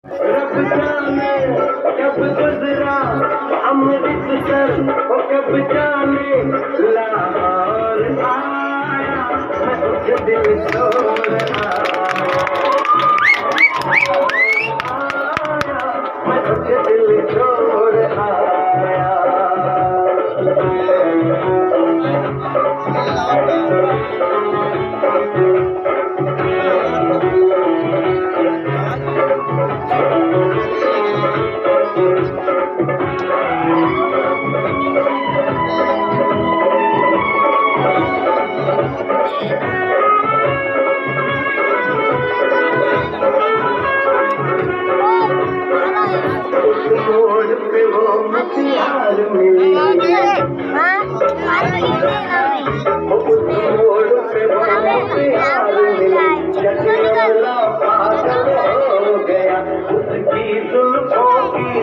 रब जाने कब गुजरा अमृतसर, वो कब जाने लाहौर आया, मैं तुझे दिल छोड़ आया, मैं तुझे दिल छोड़ आया। मोड़ पे वो मतियार मिली, उस मोड़ पे वो मतियार मिली, जगला पागल हो गया उसकी जुल्फों की